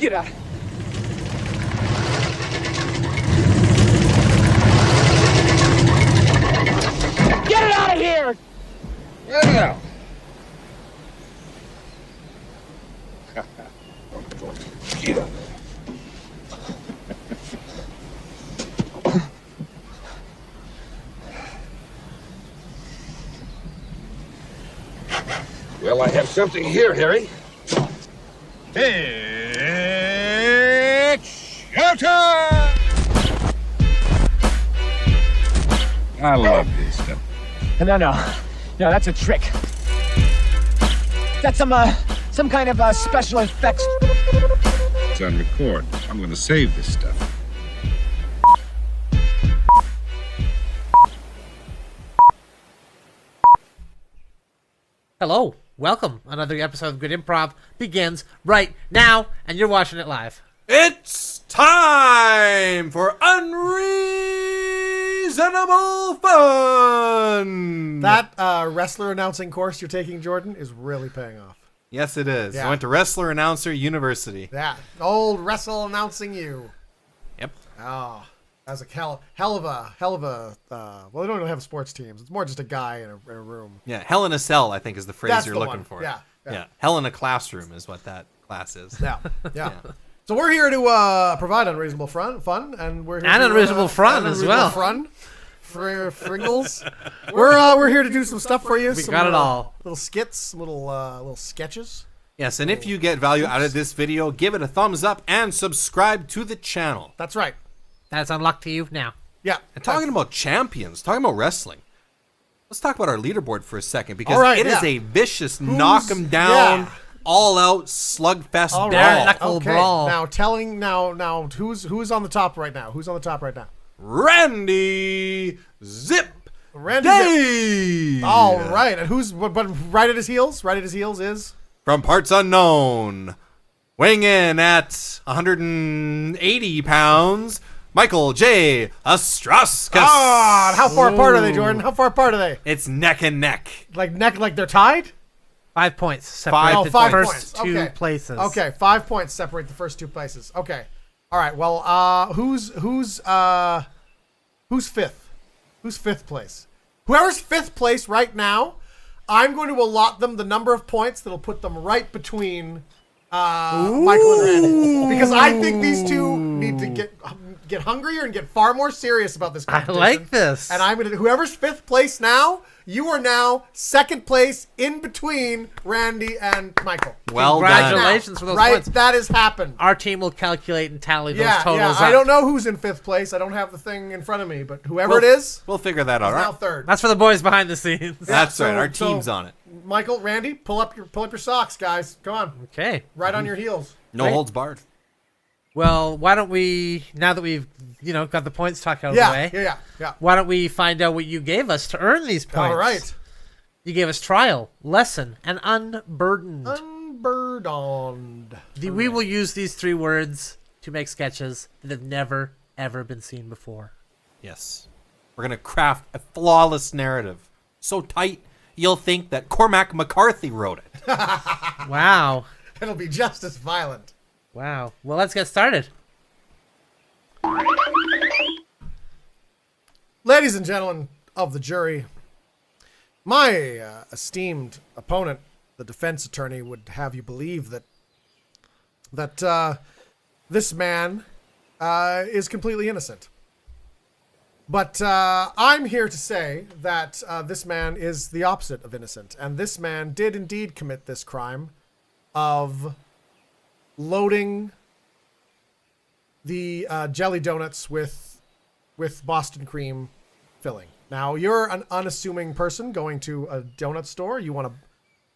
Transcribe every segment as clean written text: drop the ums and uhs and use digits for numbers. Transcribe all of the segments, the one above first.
Get out. Get it out of here! Yeah. Well, I have something here, Harry. It's showtime! I love this stuff. No, that's a trick. That's some kind of special effects. It's on record. I'm going to save this stuff. Hello, welcome. Another episode of Good Improv begins right now, and you're watching it live. It's time for Unreasonable Fun! That wrestler announcing course you're taking, Jordan, is really paying off. Yes, it is. Yeah. I went to Wrestler Announcer University. Yeah, old wrestle announcing you. Yep. Oh, that's a hell of a. Well, they don't even have sports teams. It's more just a guy in a room. Yeah, Hell in a Cell, I think, is the phrase That's you're the looking one. for. Yeah. Hell in a Classroom is what that class is. Yeah. So we're here to provide unreasonable fun, and we're here And to, unreasonable fun as well. Fun. For Fringles, we're here to do some stuff for you. We some, got it all. Little skits, little sketches. Yes, and if you get value out of this video, give it a thumbs up and subscribe to the channel. That's right. That's unlocked to you now. Yeah. And talking about champions, talking about wrestling, let's talk about our leaderboard for a second, because All right, it is yeah. a vicious knock 'em down, all-out slugfest All brawl. right. Knuckle Okay. brawl. Now, who's on the top right now? Who's on the top right now? Randy Zip Randy Day. All right, and who's but right at his heels? Right at his heels is From parts unknown, weighing in at 180 pounds, Michael J. Ostrowskis. God. How far apart are they, Jordan? How far apart are they? It's neck and neck. Like they're tied? 5 points. Five- Separate Oh, the 5 first points. two Okay. places. Okay, 5 points separate the first two places. Okay. All right. Well, who's fifth? Who's fifth place? Whoever's fifth place right now, I'm going to allot them the number of points that'll put them right between Michael and Randy, because I think these two need to get hungrier and get far more serious about this I competition. like this. And I'm gonna whoever's fifth place now, you are now second place in between Randy and Michael. Well done. Congratulations for those right, points. that has happened. Our team will calculate and tally those Yeah, totals up. I don't know who's in fifth place. I don't have the thing in front of me, but whoever it is, We'll figure that out. is now Right? third. That's for the boys behind the scenes. That's so- right. Our so- team's on it. Michael, Randy, pull up your socks, guys. Come on, Okay. right on your heels. No Right. holds barred. Well, why don't we, now that we've, got the points talk out of the Yeah, way, yeah. why don't we find out what you gave us to earn these points? All right, You gave us trial, lesson, and unburdened. Unburdened. We will use these 3 words to make sketches that have never, ever been seen before. Yes. We're going to craft a flawless narrative. So tight, you'll think that Cormac McCarthy wrote it. Wow. It'll be just as violent. Wow. Well, let's get started. Ladies and gentlemen of the jury, my esteemed opponent, the defense attorney, would have you believe that this man is completely innocent. But I'm here to say that this man is the opposite of innocent, and this man did indeed commit this crime of loading the jelly donuts with Boston cream filling. Now, you're an unassuming person going to a donut store. You want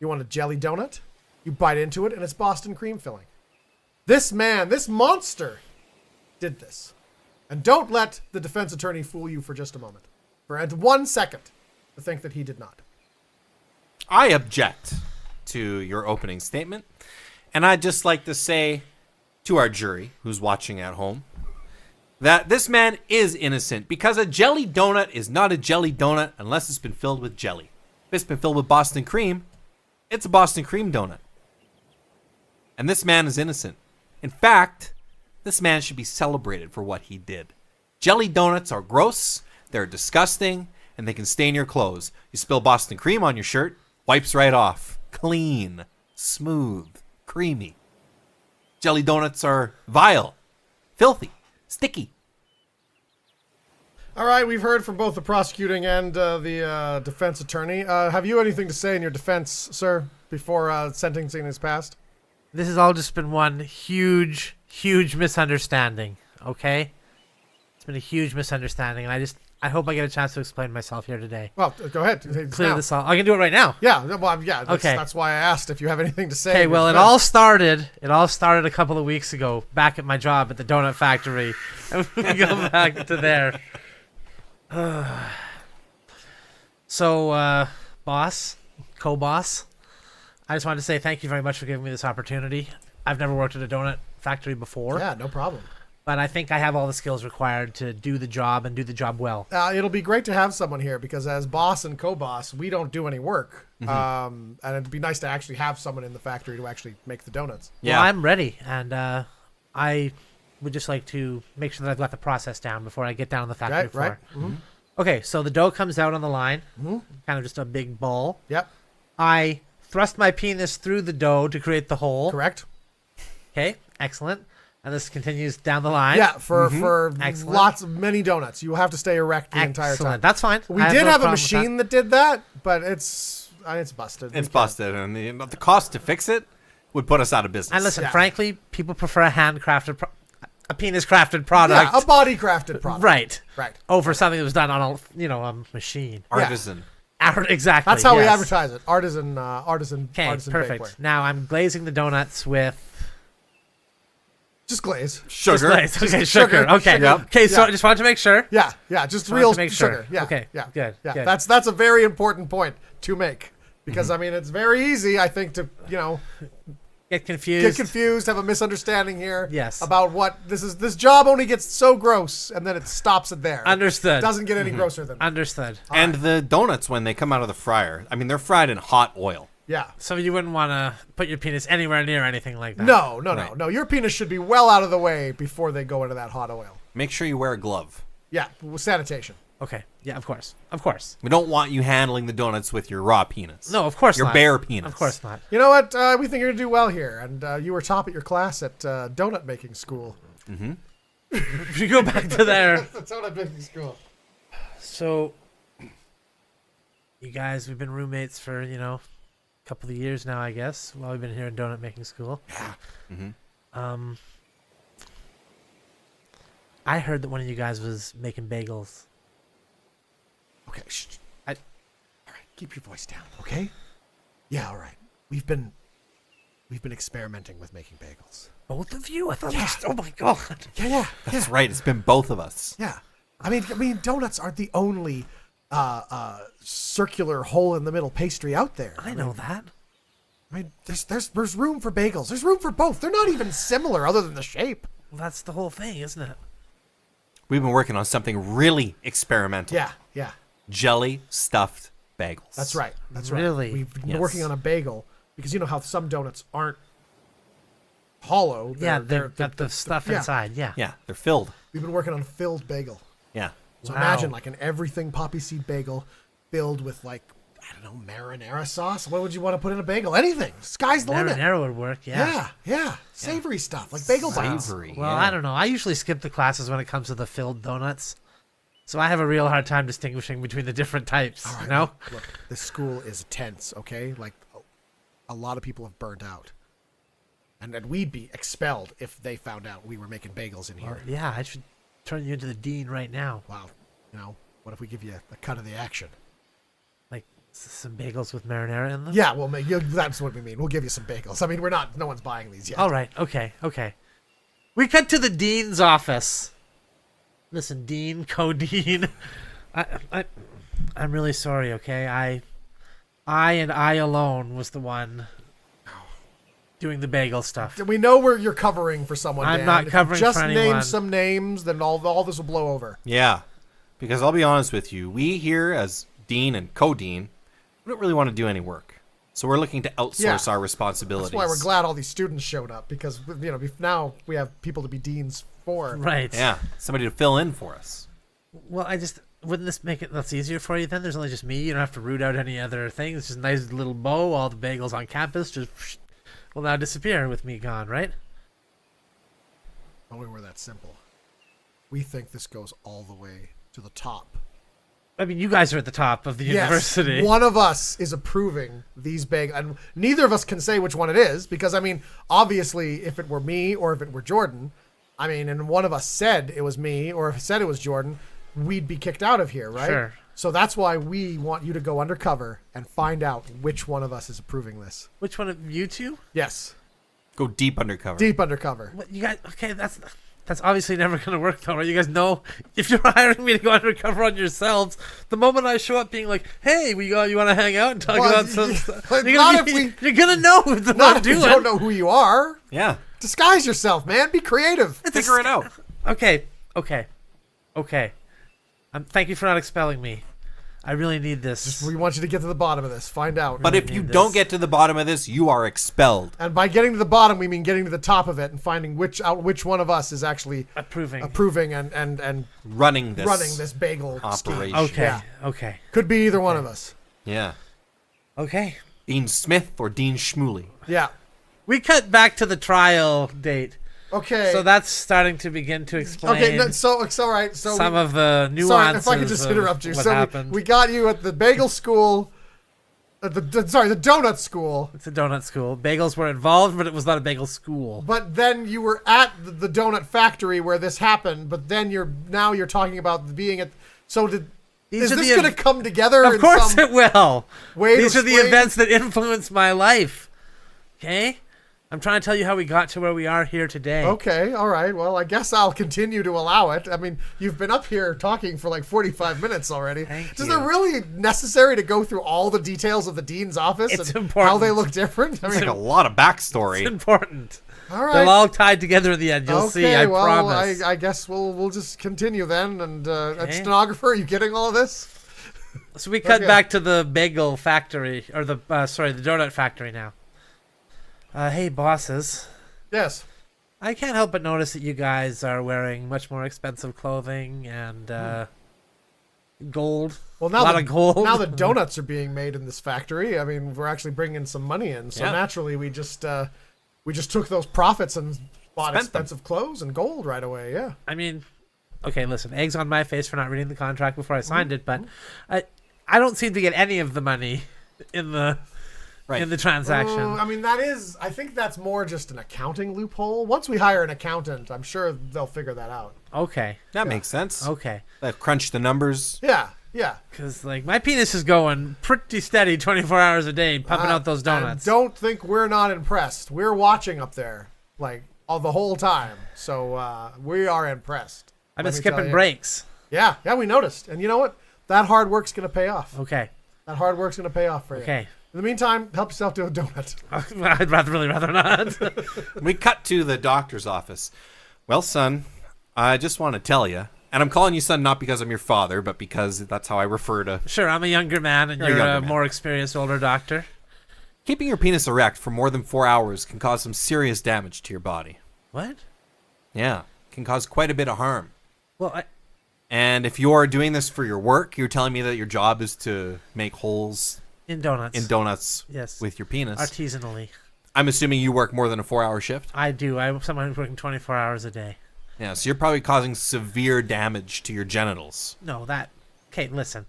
a jelly donut. You bite into it, and it's Boston cream filling. This man, this monster, did this. And don't let the defense attorney fool you for just a moment. For 1 second to think that he did not. I object to your opening statement. And I'd just like to say to our jury, who's watching at home, that this man is innocent, because a jelly donut is not a jelly donut unless it's been filled with jelly. If it's been filled with Boston cream, it's a Boston cream donut. And this man is innocent. In fact, this man should be celebrated for what he did. Jelly donuts are gross, they're disgusting, and they can stain your clothes. You spill Boston cream on your shirt, wipes right off. Clean, smooth, creamy. Jelly donuts are vile, filthy, sticky. All right, we've heard from both the prosecuting and the defense attorney. Have you anything to say in your defense, sir, before sentencing is passed? This has all just been one huge, huge misunderstanding, okay? It's been a huge misunderstanding, and I hope I get a chance to explain myself here today. Well, go ahead. Clear Now. this all. I can do it right now. Yeah, well, yeah. Okay. That's why I asked if you have anything to say. Okay, in your well, it defense. all started a couple of weeks ago, back at my job at the donut factory. And we go back to there. So, boss, co-boss, I just wanted to say thank you very much for giving me this opportunity. I've never worked at a donut factory before. Yeah, no problem. But I think I have all the skills required to do the job and do the job well. It'll be great to have someone here because as boss and co-boss, we don't do any work. And it'd be nice to actually have someone in the factory to actually make the donuts. Yeah, well, I'm ready, and I would just like to make sure that I've got the process down before I get down on the factory floor. Right. Mm-hmm. Okay, so the dough comes out on the line, kind of just a big ball. Yep. I thrust my penis through the dough to create the hole. Correct. Okay, excellent. And this continues down the line. Yeah, for Excellent. many donuts. You will have to stay erect the entire time. That's fine. We I did no have a problem with machine that did that, but it's busted. It's busted, and the cost to fix it would put us out of business. And listen, Yeah. frankly, people prefer a handcrafted, a penis-crafted product. Yeah, a body crafted product. Right. Right. Over something that was done on a machine. Artisan. Exactly. That's how we yes. advertise it. Artisan Okay, artisan perfect. bakeware. Now I'm glazing the donuts with Just glaze. Sugar. glaze. Okay, Just sugar. sugar. Okay. Sugar. Okay, so Yeah. I just wanted to make sure. Yeah, just wanted real to make sure. sugar. Yeah. Okay, Yeah. good, Yeah. good. That's a very important point to make because I mean it's very easy I think to Get confused. have a misunderstanding here. Yes. About what this job only gets so gross and then it stops it there. Understood. It doesn't get any grosser than that. Understood. And the donuts, when they come out of the fryer, I mean, they're fried in hot oil. Yeah. So you wouldn't want to put your penis anywhere near anything like that. No. Your penis should be well out of the way before they go into that hot oil. Make sure you wear a glove. Yeah, with sanitation. Okay. Yeah, of course. Of course. We don't want you handling the donuts with your raw penis. No, of course Your not. bare penis. Of course not. You know what? We think you're gonna do well here, and you were top at your class at donut making school. If you go back to there. The donut making school. So, you guys, we've been roommates for, a couple of years now, I guess, while we've been here in donut making school. Yeah. I heard that one of you guys was making bagels. Okay, shh. All right, keep your voice down, okay? Yeah, all right. We've been experimenting with making bagels. Both of you? I thought oh my god. Yeah. That's right. It's been both of us. Yeah. I mean, donuts aren't the only circular hole in the middle pastry out there. I know that. I mean, there's room for bagels. There's room for both. They're not even similar other than the shape. Well, that's the whole thing, isn't it? We've been working on something really experimental. Yeah. Jelly stuffed bagels. That's right. Really? We've been Yes. working on a bagel because you know how some donuts aren't hollow. They've got the stuff yeah. inside. Yeah. Yeah, they're filled. We've been working on a filled bagel. Yeah. So Wow. imagine like an everything poppy seed bagel filled with like, I don't know, marinara sauce. What would you want to put in a bagel? Anything. Sky's the limit. Marinara would work. Yeah. Yeah. Savory stuff like bagel bites. Savory. Well, yeah. I don't know. I usually skip the classes when it comes to the filled donuts. So I have a real hard time distinguishing between the different types, All right, you know? Look, this school is tense, okay? Like, a lot of people have burned out. And we'd be expelled if they found out we were making bagels in here. Yeah, I should turn you into the dean right now. Wow. What if we give you a cut of the action? Like some bagels with marinara in them? Yeah, well, that's what we mean. We'll give you some bagels. I mean, no one's buying these yet. All right. Okay. We cut to the dean's office. Listen, dean, co-dean. I'm really sorry, okay? I alone was the one doing the bagel stuff. We know where you're covering for someone, I'm Dan. not If you covering just for name anyone. some names, then all this will blow over. Yeah. Because I'll be honest with you, we here as dean and co-dean, we don't really want to do any work. So we're looking to outsource our responsibilities. That's why we're glad all these students showed up, because now we have people to be deans for. Right. Yeah, somebody to fill in for us. Well, wouldn't this make it less easier for you then? There's only just me. You don't have to root out any other things. It's just a nice little bow. All the bagels on campus just will now disappear with me gone, right? Oh, we were that simple. We think this goes all the way to the top. I mean, you guys are at the top of the university. Yes, one of us is approving these bagels, and neither of us can say which one it is, because, I mean, obviously, if it were me or if it were Jordan, I mean, and one of us said it was me or if it said it was Jordan, we'd be kicked out of here, right? Sure. So that's why we want you to go undercover and find out which one of us is approving this. Which one of you two? Yes. Go deep undercover. Deep undercover. What, you guys? Okay, that's obviously never going to work, though, right? You guys know if you're hiring me to go undercover on yourselves, the moment I show up being like, "Hey, you want to hang out and talk about some stuff?" You're going to know what I'm If you doing. don't know who you are. Yeah. Disguise yourself, man. Be creative. Figure it out. Okay. Thank you for not expelling me. I really need this. We want you to get to the bottom of this. Find out. But if you don't get to the bottom of this, you are expelled. And by getting to the bottom, we mean getting to the top of it and finding which one of us is actually approving and running this bagel operation. scheme. Okay. Yeah. Okay. Could be either one of us. Yeah. Okay. Dean Smith or Dean Schmooley. Yeah. We cut back to the trial date. Okay. So that's starting to begin to explain. Okay. So right. So some of the nuances. Sorry, if I could just interrupt you. What So happened. we got you at the bagel school. The donut school. It's a donut school. Bagels were involved, but it was not a bagel school. But then you were at the donut factory where this happened. But then you're talking about being at. So is this going to come together? Of course it will. These are the explain? events that influence my life. Okay? I'm trying to tell you how we got to where we are here today. Okay, all right. Well, I guess I'll continue to allow it. I mean, you've been up here talking for like 45 minutes already. Thank Is you. it really necessary to go through all the details of the dean's office It's and important. how they look different? I It's mean, like a lot of backstory. It's important. all right. They'll all tied together at the end. You'll see, I well, promise. I guess we'll just continue then. And stenographer, are you getting all of this? So we cut Okay. back to the bagel factory, or the donut factory now. Hey, bosses. Yes. I can't help but notice that you guys are wearing much more expensive clothing and gold. Well, a now lot of gold. Now the donuts are being made in this factory. I mean, we're actually bringing some money in. So Yeah. naturally, we just took those profits and bought Spent them. expensive clothes and gold right away. Yeah. I mean, okay, listen, eggs on my face for not reading the contract before I signed Mm-hmm. it, but I don't seem to get any of the money in the transaction. I mean, I think that's more just an accounting loophole. Once we hire an accountant, I'm sure they'll figure that out. Okay. That makes sense. Okay. Crunch the numbers. Yeah, yeah. Because, like, my penis is going pretty steady 24 hours a day, pumping out those And donuts. don't think we're not impressed. We're watching up there, like, all the whole time. So we are impressed. I've been Let me tell skipping you. breaks. Yeah, we noticed. And you know what? That hard work's going to pay off. Okay. That hard work's going to pay off for you. Okay. In the meantime, help yourself to a donut. I'd really rather not. We cut to the doctor's office. Well, son, I just want to tell you, and I'm calling you son not because I'm your father, but because that's how I refer to Sure, I'm a younger man, and You're a you're younger a man. more experienced older doctor. keeping your penis erect for more than 4 hours can cause some serious damage to your body. What? Yeah, can cause quite a bit of harm. Well, And if you're doing this for your work, you're telling me that your job is to make holes in donuts. in donuts Yes. with your penis. Artisanally. I'm assuming you work more than a 4-hour shift? I do. I'm someone who's working 24 hours a day. Yeah, so you're probably causing severe damage to your genitals. No, that... Okay, listen.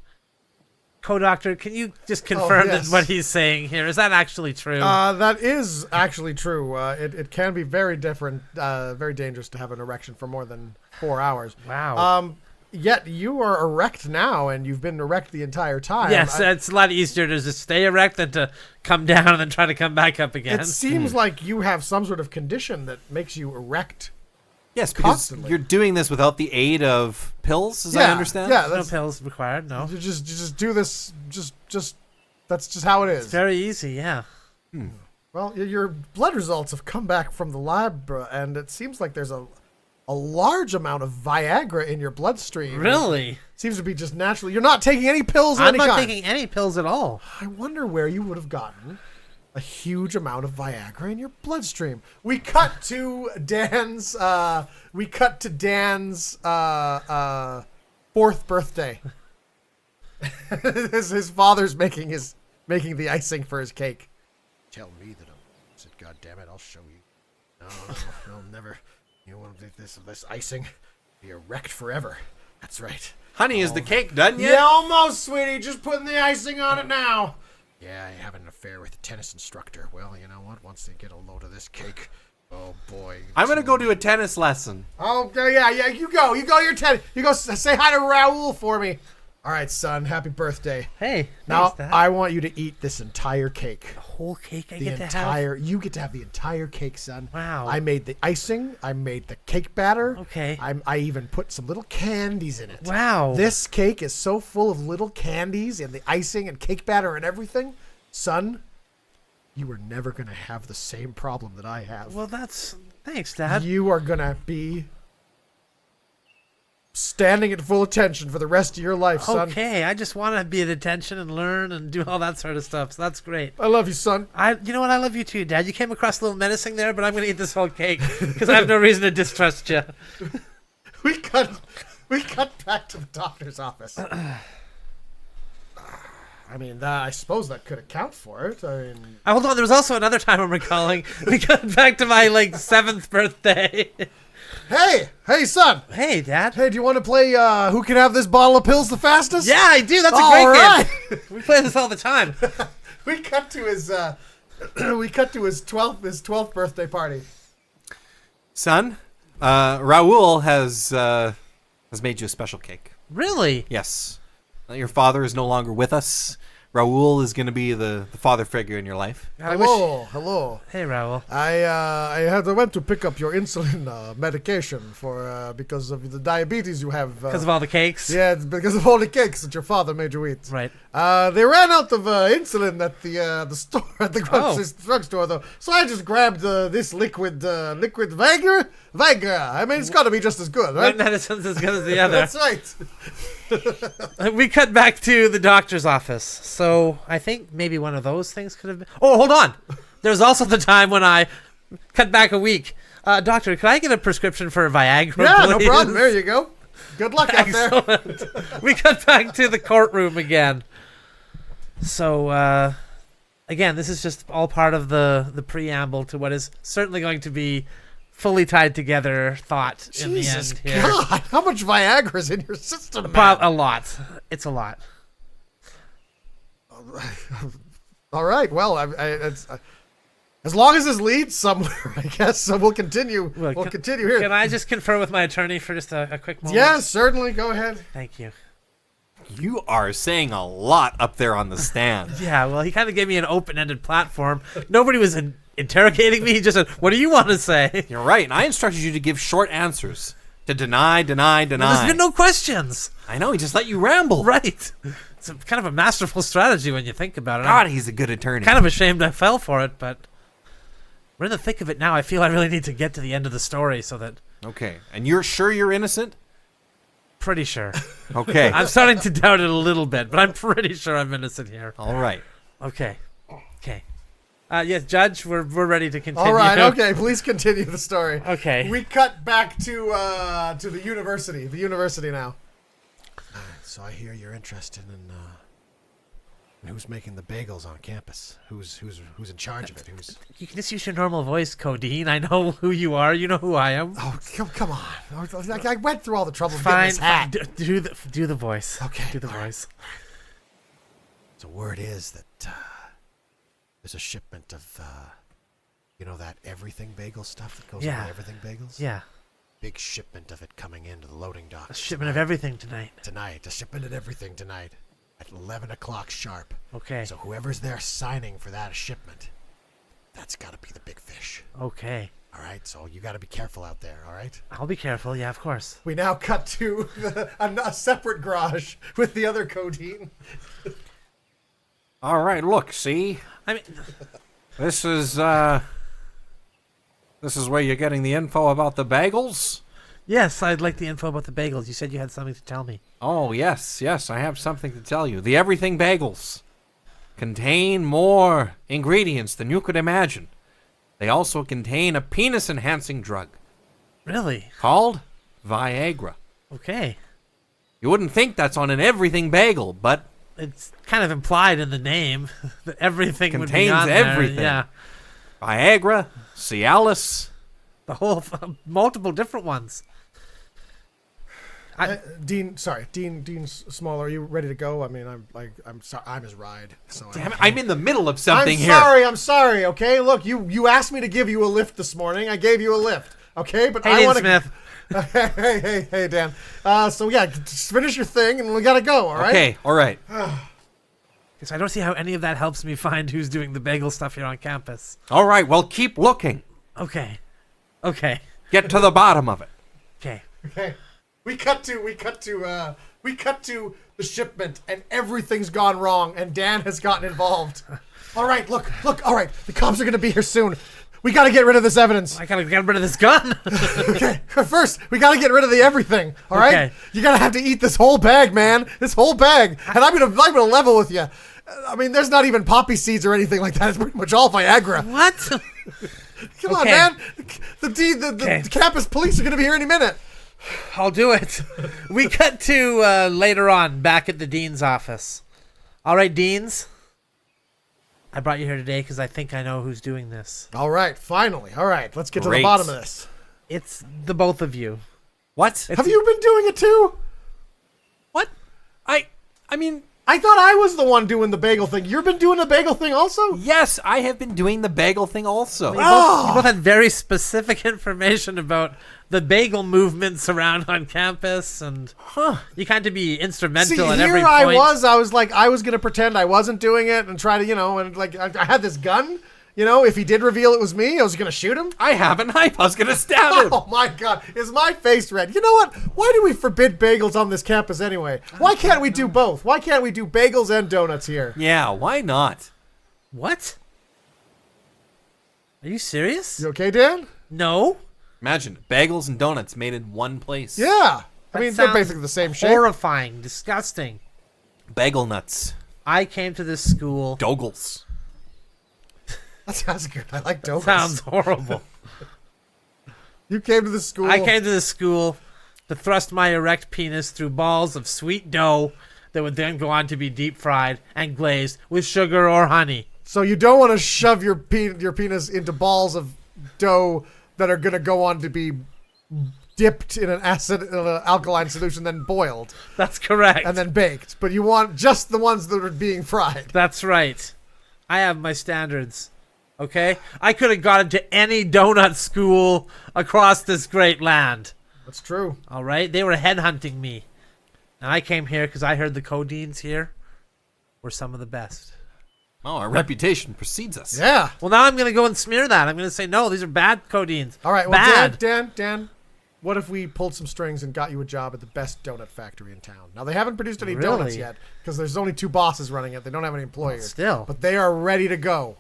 Co-doctor, can you just confirm yes. that what he's saying here? Is that actually true? That is actually true. It can be very different, very dangerous to have an erection for more than 4 hours. Wow. Yet you are erect now, and you've been erect the entire time. yes, it's a lot easier to just stay erect than to come down and then try to come back up again. It seems like you have some sort of condition that makes you erect. Yes, because Constantly. you're doing this without the aid of pills, as I understand? Yeah, No that's, pills required, no. you just do this. Just that's just how it is. Very easy, yeah. Well, your blood results have come back from the lab, and it seems like there's a a large amount of Viagra in your bloodstream. Really? Seems to be just naturally. You're not taking any pills of I'm any not kind. taking any pills at all. I wonder where you would have gotten a huge amount of Viagra in your bloodstream. We cut to Dan's. Fourth birthday. his father's making the icing for his cake. Tell me that I said, God damn it, I'll show you. No, never. You want to take this icing? Be erect forever. That's right. Honey, is the cake done yet? Yeah, almost, sweetie. Just putting the icing on it now. Yeah, I have an affair with a tennis instructor. Well, you know what? Once they get a load of this cake, oh boy. I'm gonna go do a tennis lesson. Oh yeah. You go. Your tennis. You go. Say hi to Raul for me. All right, son. Happy birthday. Hey, Now thanks, Dad. I want you to eat this entire cake. Whole cake I The get to entire. have. You get to have the entire cake, son. Wow. I made the icing. I made the cake batter. Okay. I even put some little candies in it. Wow. This cake is so full of little candies and the icing and cake batter and everything. Son, you are never going to have the same problem that I have. Well, thanks, Dad. You are going to be standing at full attention for the rest of your life, son. Okay, I just want to be at attention and learn and do all that sort of stuff. So that's great. I love you, son. You know what? I love you too, Dad. You came across a little menacing there, but I'm going to eat this whole cake because I have no reason to distrust you. We cut back to the doctor's office. I mean, I suppose that could account for it. I mean, Hold on. There was also another time I'm recalling. We got back to my 7th birthday. hey, son. Hey, Dad. Hey, do you want to play Who Can Have This Bottle of Pills the Fastest? Yeah, I do. That's a All great right. game. We play this all the time. We cut to his 12th birthday party. Son, Raul has made you a special cake. Really? Yes. Your father is no longer with us. Raul is going to be the father figure in your life. Hello. Hey, Raul. I went to pick up your insulin medication for because of the diabetes you have. Because of all the cakes? Yeah, it's because of all the cakes that your father made you eat. Right. They ran out of insulin at the store at the drugstore though, so I just grabbed this liquid Viagra. I mean, it's got to be just as good, right? One medicine's as good as the other. That's right. We cut back to the doctor's office. So I think maybe one of those things could have been. Oh, hold on. There's also the time when I cut back a week. Doctor, could I get a prescription for Viagra? Yeah, no please? problem. There you go. Good luck out there. Excellent. We cut back to the courtroom again. So, again, this is just all part of the preamble to what is certainly going to be fully tied together thought in the Jesus end here. God, how much Viagra's in your system, man? A lot. It's a lot. All right. Well, it's, as long as this leads somewhere, I guess. So we'll continue. We'll continue here. Can I just confer with my attorney for just a quick moment? Yes, certainly. Go ahead. Thank you. You are saying a lot up there on the stand. Yeah, well, he kind of gave me an open-ended platform. Nobody was interrogating me. He just said, what do you want to say? You're right. And I instructed you to give short answers. To deny. There's been no questions. I know. He just let you ramble. Right. It's kind of a masterful strategy when you think about it. God, he's a good attorney. Kind of ashamed I fell for it, but we're in the thick of it now. I feel I really need to get to the end of the story so that... Okay. And you're sure you're innocent? Pretty sure. Okay. I'm starting to doubt it a little bit, but I'm pretty sure I'm innocent here. All right. Okay. Yes, Judge, we're ready to continue. All right. Okay. Please continue the story. Okay. We cut back to the university. The university now. So I hear you're interested in who's making the bagels on campus. Who's in charge of it? You can just use your normal voice, Codeine. I know who you are. You know who I am. Oh, come on! I went through all the trouble of Fine. getting this hat. Do the voice. Okay. Do the voice. So word is that there's a shipment of that everything bagel stuff that goes Yeah. with everything bagels. Yeah. Big shipment of it coming into the loading dock. A shipment of everything tonight. Tonight. A shipment of everything tonight at 11 o'clock sharp. Okay. So whoever's there signing for that shipment, that's got to be the big fish. Okay. All right, so you got to be careful out there, all right? I'll be careful. Yeah, of course. We now cut to a separate garage with the other Codeine. All right. Look, see? I mean, This is where you're getting the info about the bagels? Yes, I'd like the info about the bagels. You said you had something to tell me. Oh, yes, I have something to tell you. The everything bagels contain more ingredients than you could imagine. They also contain a penis-enhancing drug Really? called Viagra. Okay. You wouldn't think that's on an everything bagel, but It's kind of implied in the name that everything would be Contains on there. everything. Yeah. Viagra, Cialis. The whole multiple different ones. Dean Small, are you ready to go? I mean, I'm sorry, I'm his ride. So Damn it, I'm in the middle of something here. I'm sorry. Okay, look, you asked me to give you a lift this morning. I gave you a lift. Okay, but Hey, I Dean want Smith. to. hey, Dan. So yeah, just finish your thing, and we gotta go. All right. Okay, all right. Because I don't see how any of that helps me find who's doing the bagel stuff here on campus. All right, well, keep looking. Okay. Get to the bottom of it. Okay. Okay. We cut to the shipment, and everything's gone wrong, and Dan has gotten involved. All right, look. All right, the cops are gonna be here soon. We gotta get rid of this evidence. I gotta get rid of this gun. Okay, first we gotta get rid of the everything. All right, Okay. you gotta have to eat this whole bag, man. This whole bag, and I'm gonna level with you. I mean, there's not even poppy seeds or anything like that. It's pretty much all Viagra. What? Come on, Okay. man. The campus police are gonna be here any minute. I'll do it. We cut to later on, back at the dean's office. All right, deans. I brought you here today because I think I know who's doing this. All right, finally. All right, let's get to the Great. bottom of this. It's the both of you. What? Have you been doing it too? What? I mean, I thought I was the one doing the bagel thing. You've been doing the bagel thing also? yes, I have been doing the bagel thing also. You both had very specific information about the bagel movements around on campus, and you kind of be instrumental See, at here every point. I was like, I was going to pretend I wasn't doing it and try to, and like, I had this gun. If he did reveal it was me, I was going to shoot him. I have a knife. I was going to stab him. Oh my God, is my face red? You know what? Why do we forbid bagels on this campus anyway? Why can't we do both? Why can't we do bagels and donuts here? Yeah, why not? What? Are you serious? You okay, Dan? No. Imagine bagels and donuts made in one place. Yeah. I That mean, they're sounds basically the same shape. Horrifying, disgusting. Bagel nuts. I came to this school. Dogles. That sounds good. I like donuts. Sounds horrible. You came to the school. I came to this school to thrust my erect penis through balls of sweet dough that would then go on to be deep fried and glazed with sugar or honey. So you don't want to shove your penis into balls of dough that are going to go on to be dipped in an alkaline solution, then boiled, That's correct. and then baked. But you want just the ones that are being fried. That's right. I have my standards. Okay? I could have got into any donut school across this great land. That's true. All right? They were headhunting me. And I came here because I heard the codeines here were some of the best. Oh, our reputation precedes us. Yeah. Well, now I'm going to go and smear that. I'm going to say, no, these are bad codeines. All right. Well, bad. Dan, what if we pulled some strings and got you a job at the best donut factory in town? Now, they haven't produced any donuts Really? yet because there's only 2 bosses running it. They don't have any employees. Still. But they are ready to go.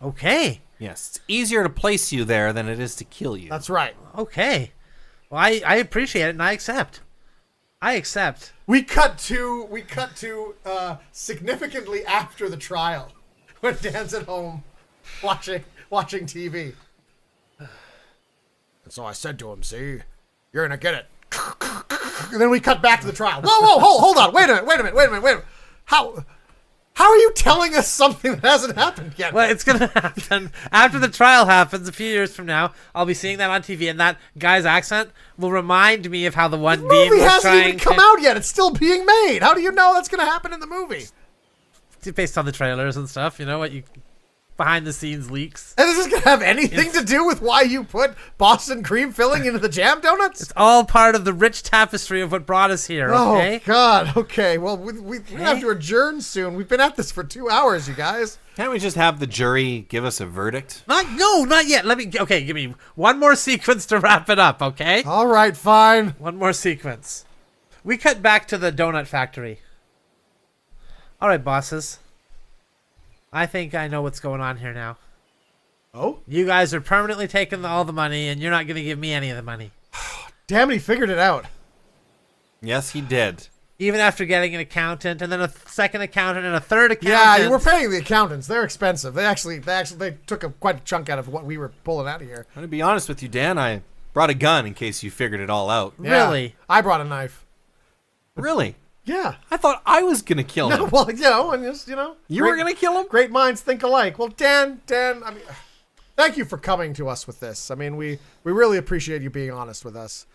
Okay. Yes, it's easier to place you there than it is to kill you. That's right. Okay. Well, I appreciate it and I accept. I accept. We cut to significantly after the trial, when Dan's at home watching TV. And so I said to him, "See, you're gonna get it." And then we cut back to the trial. Whoa, hold on, wait a minute. How are you telling us something that hasn't happened yet? Well, it's going to happen. After the trial happens a few years from now, I'll be seeing that on TV, and that guy's accent will remind me of how the one The beam movie was hasn't trying even come to... out yet. It's still being made. How do you know that's gonna happen in the movie? Based on the trailers and stuff, what you... behind-the-scenes leaks. And is this gonna have anything to do with why you put Boston cream filling into the jam donuts? It's all part of the rich tapestry of what brought us here, okay? Oh, God. Okay. Well, we have to adjourn soon. We've been at this for 2 hours, you guys. Can't we just have the jury give us a verdict? Not yet. Give me one more sequence to wrap it up, okay? All right, fine. One more sequence. We cut back to the donut factory. All right, bosses. I think I know what's going on here now. Oh? You guys are permanently taking all the money, and you're not going to give me any of the money. Damn it, he figured it out. Yes, he did. Even after getting an accountant and then a second accountant and a third accountant. Yeah, you were paying the accountants. They're expensive. They took quite a chunk out of what we were pulling out of here. I'm gonna be honest with you, Dan. I brought a gun in case you figured it all out. Yeah, Really? I brought a knife. Really? Yeah. I thought I was gonna kill him. Well, and just, You were gonna kill him? Great minds think alike. Well, Dan, I mean, thank you for coming to us with this. I mean, we really appreciate you being honest with us.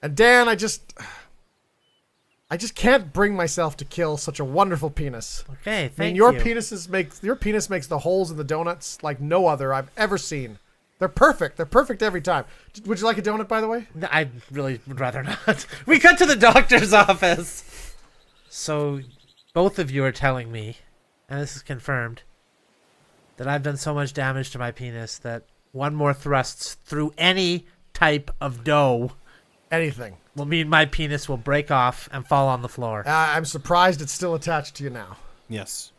And Dan, I just can't bring myself to kill such a wonderful penis. Okay, thank I mean, you. your penis makes the holes in the donuts like no other I've ever seen. They're perfect. They're perfect every time. Would you like a donut, by the way? No, I really would rather not. We cut to the doctor's office. So, both of you are telling me, and this is confirmed, that I've done so much damage to my penis that one more thrusts through any type of dough Anything. will mean my penis will break off and fall on the floor. I'm surprised it's still attached to you now. Yes.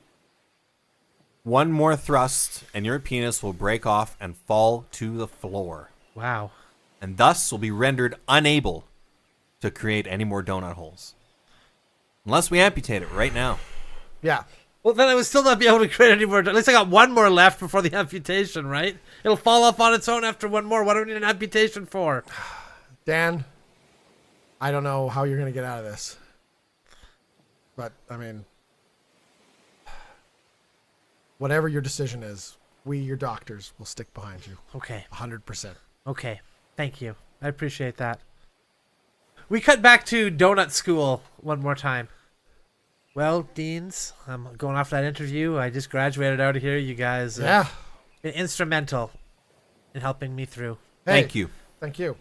One more thrust, and your penis will break off and fall to the floor, Wow. and thus will be rendered unable to create any more donut holes. Unless we amputate it right now. Yeah. Well, then I would still not be able to create any more. At least I got one more left before the amputation, right? It'll fall off on its own after one more. What do we need an amputation for? Dan, I don't know how you're going to get out of this. But, I mean, whatever your decision is, we, your doctors, will stick behind you. Okay. 100%. Okay. Thank you. I appreciate that. We cut back to donut school one more time. Well, Deans, I'm going off that interview. I just graduated out of here. You guys Yeah. been instrumental in helping me through. Hey, Thank you. Thank you.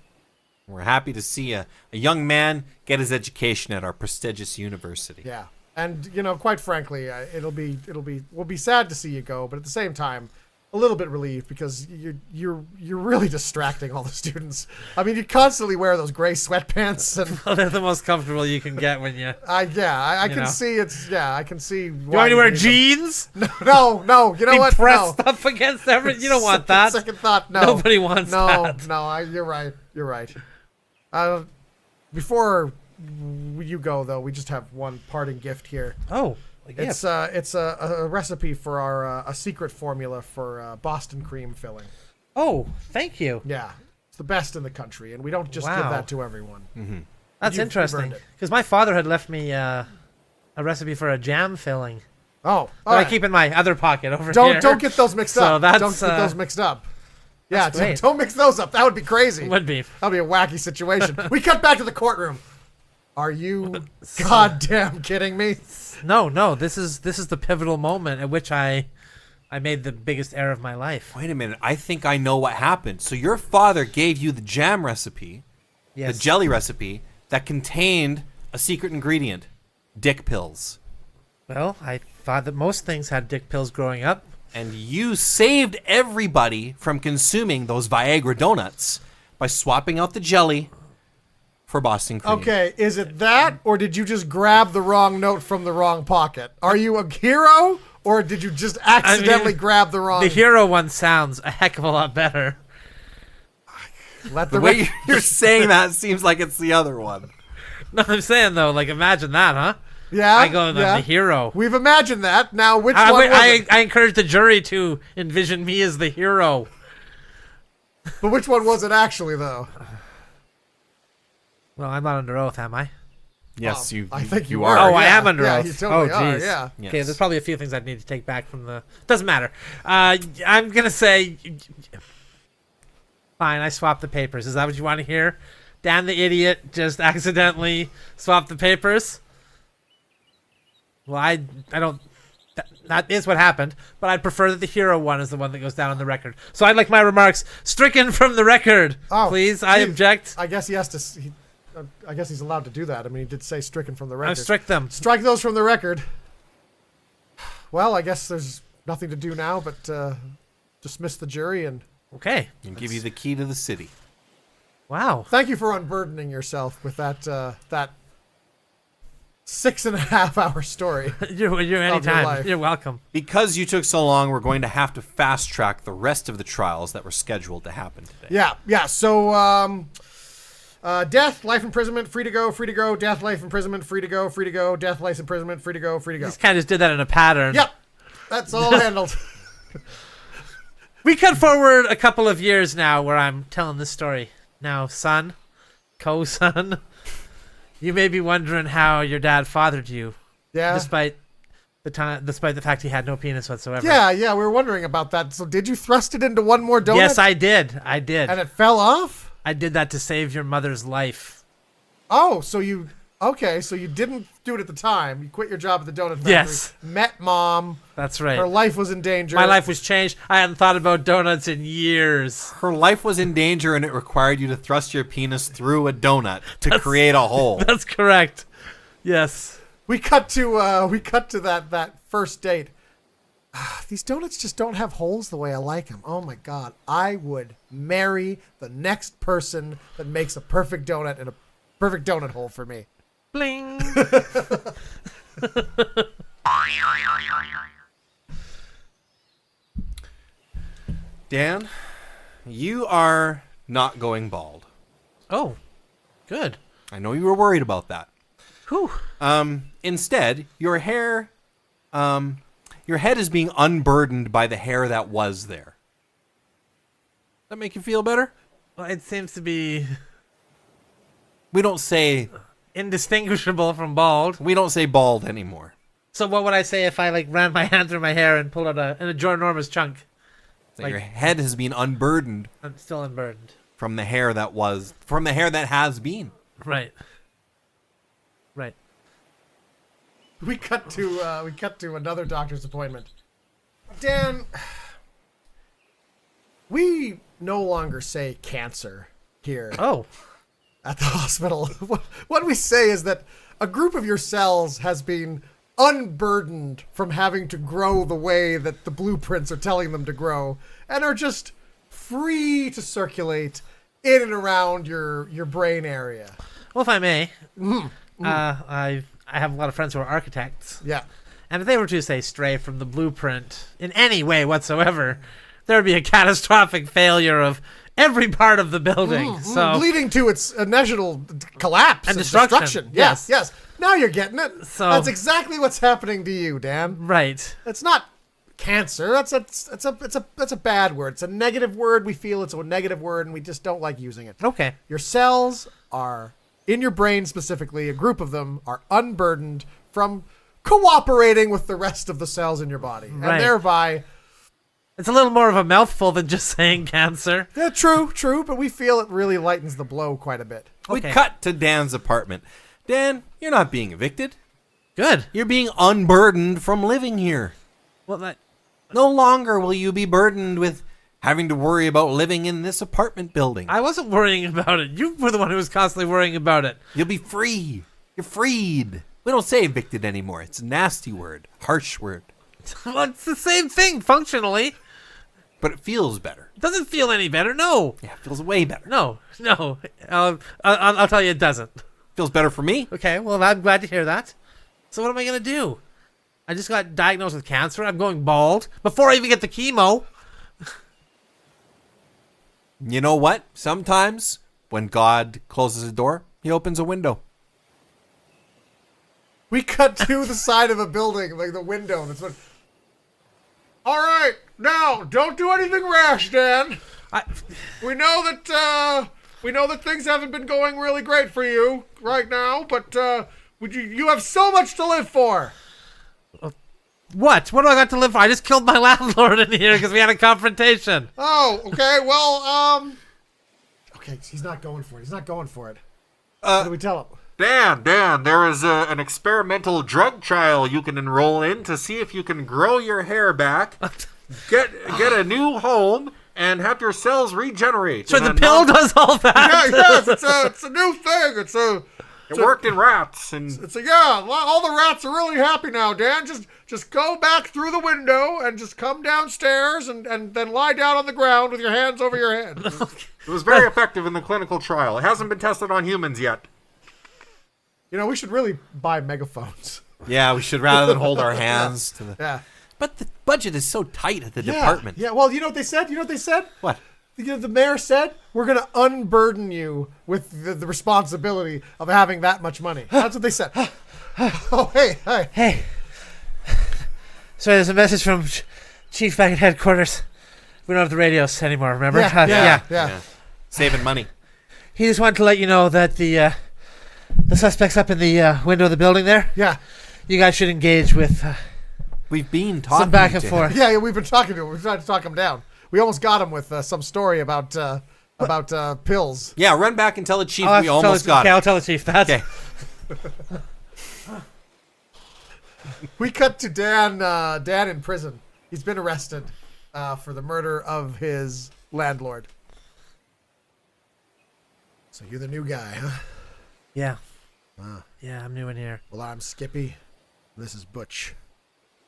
We're happy to see a young man get his education at our prestigious university. Yeah. And, quite frankly, we'll be sad to see you go, but at the same time, a little bit relieved because you're really distracting all the students. I mean, you constantly wear those gray sweatpants and Well, they're the most comfortable you can get when you... I can know. see I can see. You want me to wear jeans? No. You know Be what? pressed No. up against everything? You don't want that. Second thought, no. Nobody wants that. No, you're right. You're right. Before you go, though, we just have one parting gift here. Oh, a gift. It's a recipe for our a secret formula for Boston cream filling. Oh, thank you. Yeah, it's the best in the country, and we don't just give Wow. that to everyone. That's You've interesting. earned it. Because my father had left me a recipe for a jam filling Oh, all that I right. keep in my other pocket over here. Don't get those mixed So up. that's, Don't get those mixed up. Yeah, that's great. don't mix those up. That would be crazy. Would be. That'd be a wacky situation. We cut back to the courtroom. Are you goddamn kidding me? No. This is the pivotal moment at which I made the biggest error of my life. Wait a minute. I think I know what happened. So your father gave you the jam recipe, Yes. the jelly recipe, that contained a secret ingredient, dick pills. Well, I thought that most things had dick pills growing up. And you saved everybody from consuming those Viagra donuts by swapping out the jelly for Boston cream. Okay, is it that, or did you just grab the wrong note from the wrong pocket? Are you a hero, or did you just accidentally grab the wrong? The hero one sounds a heck of a lot better. Let The way you're saying that seems like it's the other one. No, I'm saying though, like imagine that, huh? yeah, I go, I'm yeah. the hero. We've imagined that. Now, which one was it? I encourage the jury to envision me as the hero. But which one was it actually, though? Well, I'm not under oath, am I? Yes, I think you are. are. Oh, I yeah, am under yeah, oath. you totally Oh, are, geez. yeah. Okay, Yes. there's probably a few things I'd need to take back from the... Doesn't matter. I'm going to say... Fine, I swapped the papers. Is that what you want to hear? Dan the idiot just accidentally swapped the papers? Well, I don't... That is what happened, but I'd prefer that the hero one is the one that goes down on the record. So I'd like my remarks stricken from the record. Oh, Please, I gee, object. I guess he has to. I guess he's allowed to do that. I mean, he did say stricken from the record. I've strict them. Strike those from the record. Well, I guess there's nothing to do now but dismiss the jury and Okay. And give you the key to the city. Wow. thank you for unburdening yourself with that 6.5 hour story. You're anytime. life. You're welcome. Because you took so long, we're going to have to fast track the rest of the trials that were scheduled to happen today. Yeah. So Death, life imprisonment, free to go, death, life imprisonment, free to go, death, life imprisonment, free to go. Just kind of just did that in a pattern. Yep. That's all handled. We cut forward a couple of years now where I'm telling this story. Now, son, co-son, you may be wondering how your dad fathered you. Yeah. Despite the fact he had no penis whatsoever. Yeah, we were wondering about that. So did you thrust it into one more donut? Yes, I did. And it fell off? I did that to save your mother's life. Oh, so you didn't do it at the time. You quit your job at the donut factory. Yes. Met mom. That's right. Her life was in danger. My life was changed. I hadn't thought about donuts in years. Her life was in danger, and it required you to thrust your penis through a donut to create a hole. That's correct. Yes. We cut to that first date. These donuts just don't have holes the way I like them. Oh my God. I would marry the next person that makes a perfect donut and a perfect donut hole for me. Bling. Dan, you are not going bald. Oh, good. I know you were worried about that. Whew. Instead, your hair, your head is being unburdened by the hair that was there. Does that make you feel better? Well, it seems to be We don't say indistinguishable from bald. bald anymore. So what would I say if I ran my hand through my hair and pulled out a ginormous chunk? That your head has been unburdened I'm still unburdened. from the hair that has been. Right. Right. We cut to another doctor's appointment. Dan, we no longer say cancer here Oh. at the hospital. What we say is that a group of your cells has been unburdened from having to grow the way that the blueprints are telling them to grow and are just free to circulate in and around your brain area. Well, if I may, I have a lot of friends who are architects. Yeah. And if they were to, say, stray from the blueprint in any way whatsoever, there would be a catastrophic failure of every part of the building. So leading to its initial collapse And and destruction. Yes, yes. Now you're getting it. So- that's exactly what's happening to you, Dan. right. It's not cancer. That's a bad word. It's a negative word. We feel it's a negative word, and we just don't like using it. Okay. Your cells are in your brain specifically. A group of them are unburdened from cooperating with the rest of the cells in your body, Right. and thereby. It's a little more of a mouthful than just saying cancer. Yeah, true, but we feel it really lightens the blow quite a bit. We Okay. cut to Dan's apartment. Dan, you're not being evicted. Good. You're being unburdened from living here. Well, that No longer will you be burdened with having to worry about living in this apartment building. I wasn't worrying about it. You were the one who was constantly worrying about it. You'll be free. You're freed. We don't say evicted anymore. It's a nasty word, harsh word, Well, it's the same thing functionally. but it feels better. It doesn't feel any better. No. Yeah, it feels way better. No. I'll tell you it doesn't. Feels better for me. Okay, well, I'm glad to hear that. So what am I going to do? I just got diagnosed with cancer. I'm going bald before I even get the chemo. You know what? Sometimes when God closes a door, he opens a window. We cut to the side of a building, like the window. That's what. All right, now don't do anything rash, Dan. We know that things haven't been going really great for you right now, but you have so much to live for. What? What do I got to live for? I just killed my landlord in here because we had a confrontation. Oh, okay. Well, okay. He's not going for it. What do we tell him? Dan, there is an experimental drug trial you can enroll in to see if you can grow your hair back, get a new home, and have your cells regenerate. So the pill does all that? Yes, it's a new thing. It worked in rats, and All the rats are really happy now, Dan. Just go back through the window and just come downstairs and then lie down on the ground with your hands over your head. it was very effective in the clinical trial. It hasn't been tested on humans yet. You know, we should really buy megaphones. Yeah, we should rather than hold our hands to the. Yeah. But the budget is so tight at the department. Yeah, well, you know what they said? What? the mayor said we're going to unburden you with the responsibility of having that much money. That's what they said. Oh, hey. Hey. Sorry, there's a message from Chief back at headquarters. We don't have the radios anymore, remember? Yeah. Saving money. He just wanted to let you know that the suspect's up in the window of the building there. Yeah. You guys should engage with We've been talking some back and to forth. him. Yeah, we've been talking to him. We've tried to talk him down. We almost got him with some story about pills. Yeah, run back and tell the chief I'll have we to tell almost the- got okay, it. I'll tell the chief that. Okay. We cut to Dan in prison. He's been arrested for the murder of his landlord. So you're the new guy, huh? Yeah. Yeah, I'm new in here. Well, I'm Skippy. This is Butch.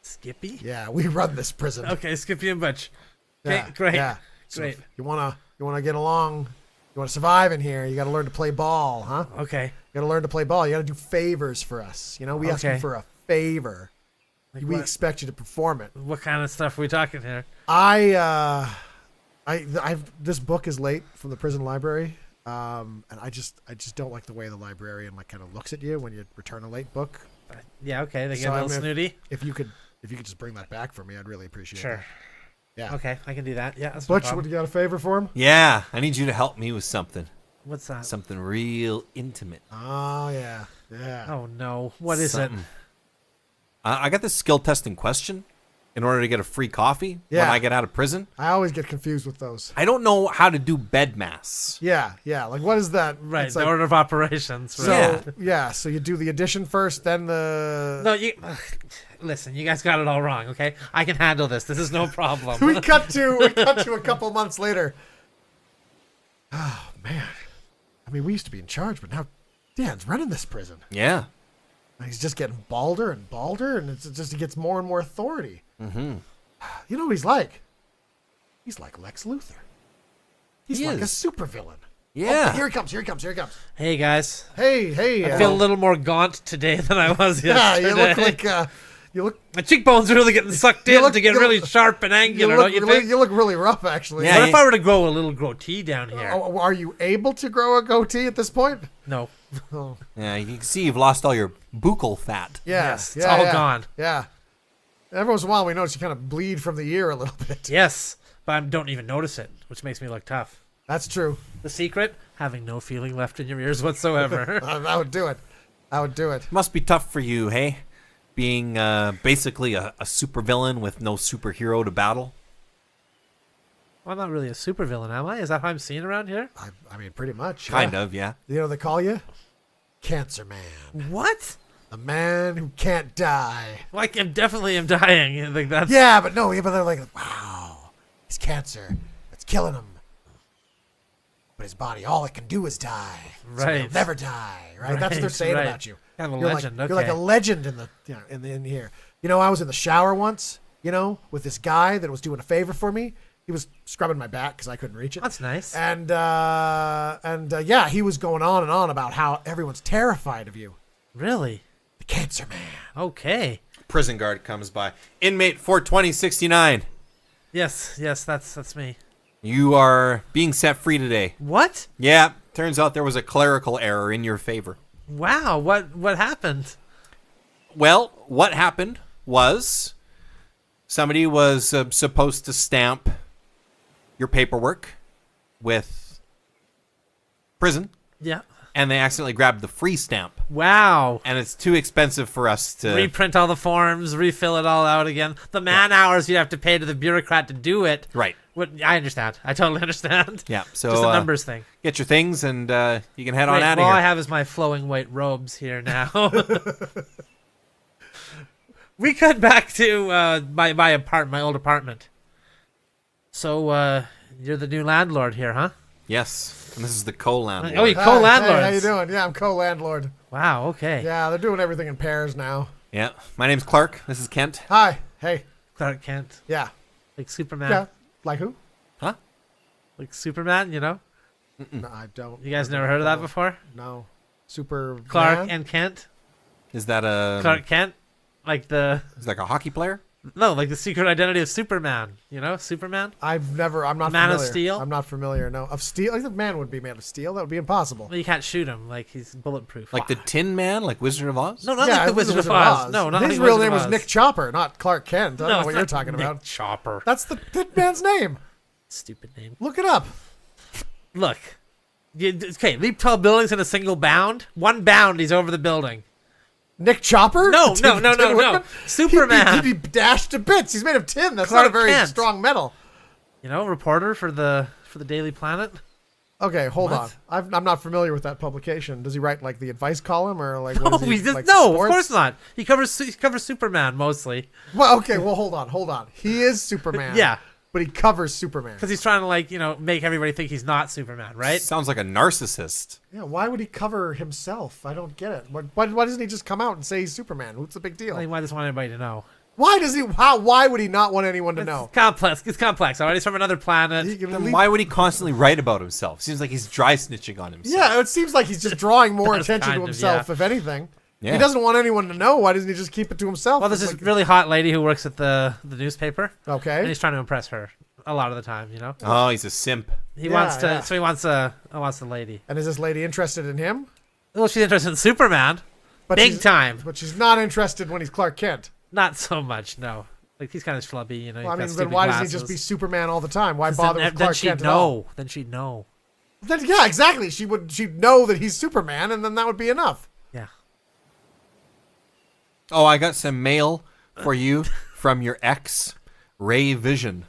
Skippy? Yeah, we run this prison. Okay, Skippy and Butch. Okay, Yeah, great. Yeah. So Great. if you wanna get along, you wanna survive in here, you gotta learn to play ball, huh? Okay. You gotta learn to play ball. You gotta do favors for us. You know, we ask you Okay. for a favor. Like We what, expect you to perform it. what kind of stuff are we talking here? This book is late from the prison library, and I just don't like the way the librarian like kind of looks at you when you return a late book. Yeah, okay, they get So, a I little mean, snooty. If you could just bring that back for me, I'd really appreciate it. Sure. Yeah. Okay, I can do that. Yeah, that's no Butch, problem. what, you got a favor for him? Yeah, I need you to help me with something. What's that? Something real intimate. Oh yeah. Oh no, what is Something. it? I got this skill testing question in order to get a free coffee when Yeah. I get out of prison. I always get confused with those. I don't know how to do bed mass. Yeah. Like what is that? Right, It's the like- order of operations. So Right. Yeah. so you do the addition first, then the. No, you listen. You guys got it all wrong. Okay, I can handle this. This is no problem. We cut to a couple months later. Oh man, I mean we used to be in charge, but now Dan's running this prison. Yeah. And he's just getting balder and balder, and it's just he gets more and more authority. Mm-hmm. You know what he's like? He's like Lex Luthor. He's He like a is. supervillain. Yeah. Oh, here he comes. Hey guys, Hey. I feel a little more gaunt today than I was Yeah, yesterday. you look like you look. My cheekbones are really getting sucked You in look- to get you really look- sharp and You angular, look don't you really, think? you look really rough, actually. Yeah, What if I were to grow a little goatee down here? Oh, are you able to grow a goatee at this point? No. Oh, Yeah, you can see you've lost all your buccal fat. yeah. Yes, it's all gone. Yeah. Every once in a while, we notice you kind of bleed from the ear a little bit. Yes, but I don't even notice it, which makes me look tough. That's true. The secret? Having no feeling left in your ears whatsoever. I would do it. Must be tough for you, hey? Being basically a supervillain with no superhero to battle. Well, I'm not really a supervillain, am I? Is that how I'm seen around here? I mean, pretty much. Kind yeah. of, yeah. You know what they call you? Cancer Man. What? A man who can't die. Like, I definitely am dying. Like that's Yeah, but they're like, wow, he's cancer. It's killing him. But his body, all it can do is die. So Right. he'll never die, right? That's what they're Right, saying right. about you. Kind of a You're legend. like, Okay. You're like a legend in here. You know, I was in the shower once, with this guy that was doing a favor for me. He was scrubbing my back because I couldn't reach it. That's nice. And yeah, he was going on and on about how everyone's terrified of you. Really? The Cancer Man. Okay. Prison guard comes by. Inmate 42069. Yes, that's me. You are being set free today. What? Yeah, turns out there was a clerical error in your favor. Wow, what happened? Well, what happened was somebody was supposed to stamp your paperwork with prison, Yeah. and they accidentally grabbed the free stamp. Wow. And it's too expensive for us to... Reprint all the forms, refill it all out again. The man hours you'd have to pay to the bureaucrat to do it. Right. What I understand. I totally understand. Yeah, so Just a numbers thing. get your things, and you can head on Right, out of all here. I have is my flowing white robes here now. We cut back to my apartment, my old apartment. So you're the new landlord here, huh? Yes, and this is the co-landlord. Oh, you Hi, co-landlords. Hey, how you doing? Yeah, I'm co-landlord. Wow. Okay. Yeah, they're doing everything in pairs now. Yeah, my name's Clark. This is Kent. Hi. Hey. Clark Kent, Yeah. like Superman, Yeah. Like who? Huh? like Superman. You know, No, I don't. you guys never heard of that before? No. Super. Clark Man? and Kent. Is that a Clark Kent, like the is that like a hockey player? No, like the secret identity of Superman. You know, Superman. I'm not Man of familiar. Steel? I'm not familiar. No, of steel. I think man would be man of steel. That would be impossible. Well, you can't shoot him. Like he's bulletproof. Like the Tin Man, like Wizard of Oz? no, not Yeah, like the it was Wizard of Oz. No, not his like real Wizard name of was Oz. Nick Chopper, not Clark Kent. I don't know it's what you're not talking Nick about. Chopper. That's the man's name. Stupid name. Look it up. Look. Okay, leap tall buildings in a single bound. One bound, he's over the building. Nick Chopper? No. Tin Whitman? Superman. He'd be dashed to bits. He's made of tin. That's Clark not a very Kent. strong metal. You know, reporter for the Daily Planet. Okay, hold What? on. I'm not familiar with that publication. Does he write like the advice column or like what No, is he, he just, like no, sports? of course not. He covers Superman mostly. Well, okay, well hold on. He is Superman. Yeah. But he covers Superman. Because he's trying to, like, you know, make everybody think he's not Superman, right? Sounds like a narcissist. Yeah, why would he cover himself? I don't get it. Why doesn't he just come out and say he's Superman? What's the big deal? I mean, why does he want anybody to know? Why does he? Why would he not want anyone to know? It's complex. It's complex. All right, he's from another planet. He can Then leave- why would he constantly write about himself? Seems like he's dry snitching on himself. Yeah, it seems like he's just drawing more That's attention kind to of, himself, yeah. if anything. Yeah. He doesn't want anyone to know. Why doesn't he just keep it to himself? Well, there's It's this like- really hot lady who works at the newspaper, and okay. he's trying to impress her a lot of the time. You know, Oh, he's a simp. he Yeah, wants to. yeah. So he wants a lady. And is this lady interested in him? Well, she's interested in Superman, But big she's- time. But she's not interested when he's Clark Kent. Not so much, no. Like he's kind of schlubby, you know. Well, I he's got mean, then stupid why glasses. doesn't he just be Superman all the time? Why 'Cause bother then, with Clark she'd Kent at all? know. Then she'd know. Then, yeah, exactly. She'd know that he's Superman, and then that would be enough. Yeah. Oh, I got some mail for you from your ex, Ray Vision.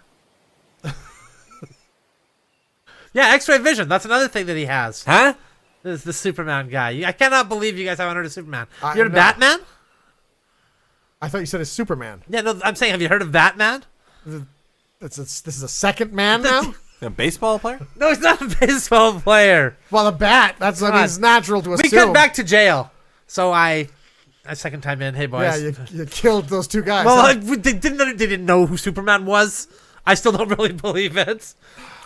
Yeah, X-ray vision. That's another thing that he has. Huh? This is the Superman guy. I cannot believe you guys haven't heard of Superman. I- You heard of no. Batman? I thought you said it's Superman. Yeah, no. I'm saying, have you heard of Batman? This is a second man now? A baseball player? No, he's not a baseball player. Well, a bat. That's I mean, God. it's natural to We assume. cut back to jail. So I second time in. Hey boys. Yeah, you killed those two guys. well, huh? they didn't know who Superman was. I still don't really believe it.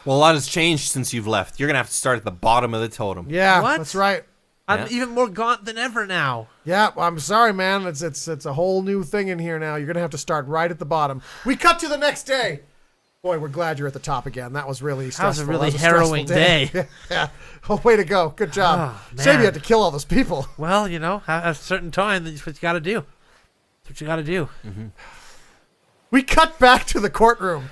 Well, a lot has changed since you've left. You're going to have to start at the bottom of the totem. Yeah, What? that's right. I'm Yeah. even more gaunt than ever now. Yeah, well, I'm sorry, man. It's a whole new thing in here now. You're gonna have to start right at the bottom. We cut to the next day. Boy, we're glad you're at the top again. That was really That was a stressful. really stressful harrowing day. yeah. Oh, way to go. Good job. Oh, Shame man. you had to kill all those people. Well, you know, at a certain time, that's what you got to do. That's what you got to do. We cut back to the courtroom.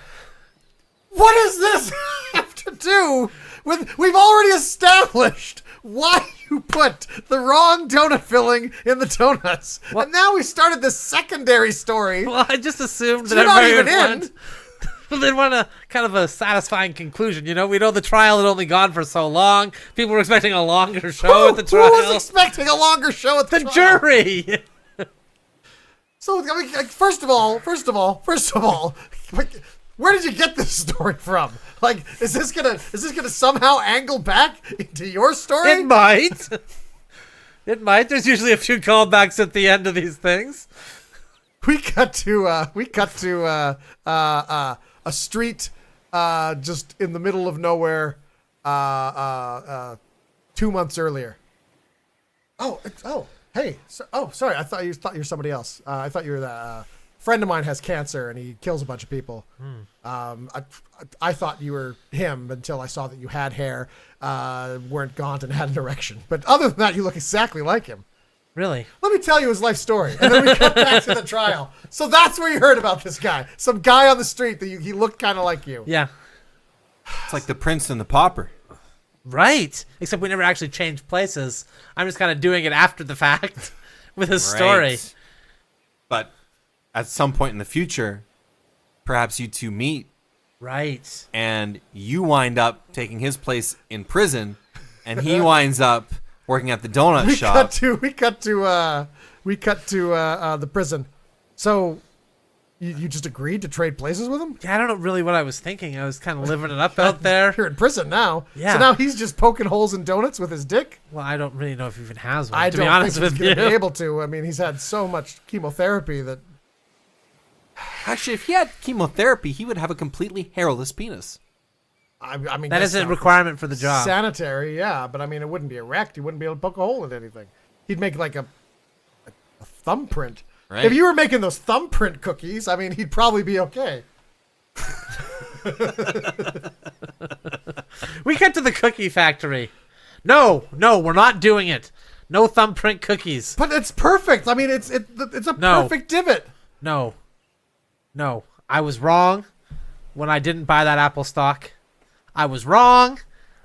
What does this have to do with? We've already established why you put the wrong donut filling in the donuts, What? and now we started this secondary story. Well, I just assumed that You're not everybody even would in. want. Well, they'd want a kind of a satisfying conclusion. You know, we know the trial had only gone for so long. People were expecting a longer show at the Who was trial. expecting a longer show at the The trial? jury. So, I mean, like, first of all, like, where did you get this story from? Like, is this gonna somehow angle back into your story? It might. It might. There's usually a few callbacks at the end of these things. We cut to a street just in the middle of nowhere 2 months earlier. Hey, sorry. I thought you were somebody else. I thought you were the friend of mine has cancer and he kills a bunch of people. I thought you were him until I saw that you had hair, weren't gaunt, and had an erection. But other than that, you look exactly like him. Really? Let me tell you his life story, and then we cut back to the trial. So that's where you heard about this guy. Some guy on the street that he looked kind of like you. Yeah. It's like the Prince and the Pauper. Right. Except we never actually changed places. I'm just kind of doing it after the fact with his story. Right. But at some point in the future, perhaps you two meet Right. and you wind up taking his place in prison and he winds up working at the donut We shop. cut to the prison. So you just agreed to trade places with him? Yeah, I don't know really what I was thinking. I was kind of living it up out there. You're in prison now. Yeah. So now he's just poking holes in donuts with his dick? Well, I don't really know if he even has one, I to be don't honest think he's with going to you. be able to. I mean, he's had so much chemotherapy that... Actually, if he had chemotherapy, he would have a completely hairless penis. I mean, That that's is a not requirement for the job. sanitary, yeah, but I mean, it wouldn't be erect. He wouldn't be able to poke a hole in anything. He'd make like a thumbprint. Right? If you were making those thumbprint cookies, I mean, he'd probably be okay. We cut to the cookie factory. No, we're not doing it. No thumbprint cookies. But it's perfect. I mean, it's a No. perfect divot. No. I was wrong when I didn't buy that Apple stock. I was wrong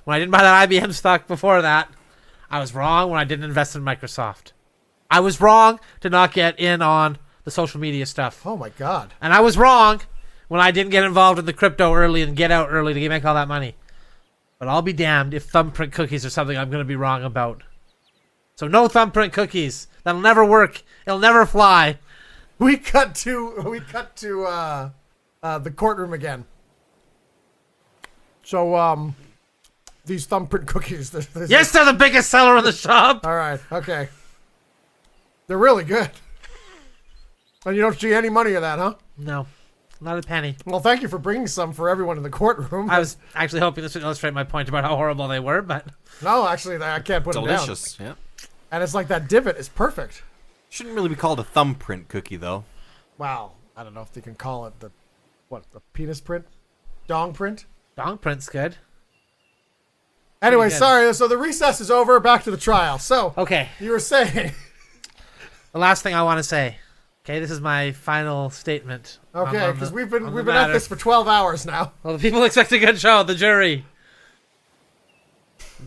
when I didn't buy that IBM stock before that. I was wrong when I didn't invest in Microsoft. I was wrong to not get in on the social media stuff. Oh my God. And I was wrong when I didn't get involved in the crypto early and get out early to make all that money. But I'll be damned if thumbprint cookies are something I'm going to be wrong about. So no thumbprint cookies. That'll never work. It'll never fly. We cut to the courtroom again. So these thumbprint cookies. Yes, they're the biggest seller in the shop. All right. Okay. They're really good. And you don't see any money of that, huh? No, not a penny. Well, thank you for bringing some for everyone in the courtroom. I was actually hoping this would illustrate my point about how horrible they were, but No, actually, I can't put them down. Delicious. Yeah. And it's like that divot is perfect. Shouldn't really be called a thumbprint cookie, though. Wow. I don't know if they can call it the penis print? Dong print? dong print's good. Anyway, good. sorry. So the recess is over. Back to the trial. So, Okay, you were saying. the last thing I want to say. Okay, this is my final statement. Okay, on because the- we've on the been at matter. this for 12 hours now. Well, the people expect a good show. The jury.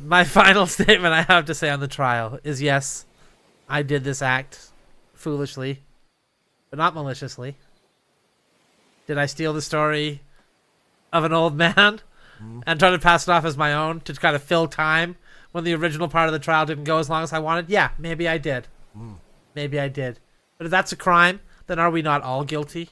My final statement I have to say on the trial is yes, I did this act foolishly, but not maliciously. Did I steal the story of an old man and try to pass it off as my own to kind of fill time when the original part of the trial didn't go as long as I wanted? Yeah, maybe I did. Maybe I did. But if that's a crime, then are we not all guilty?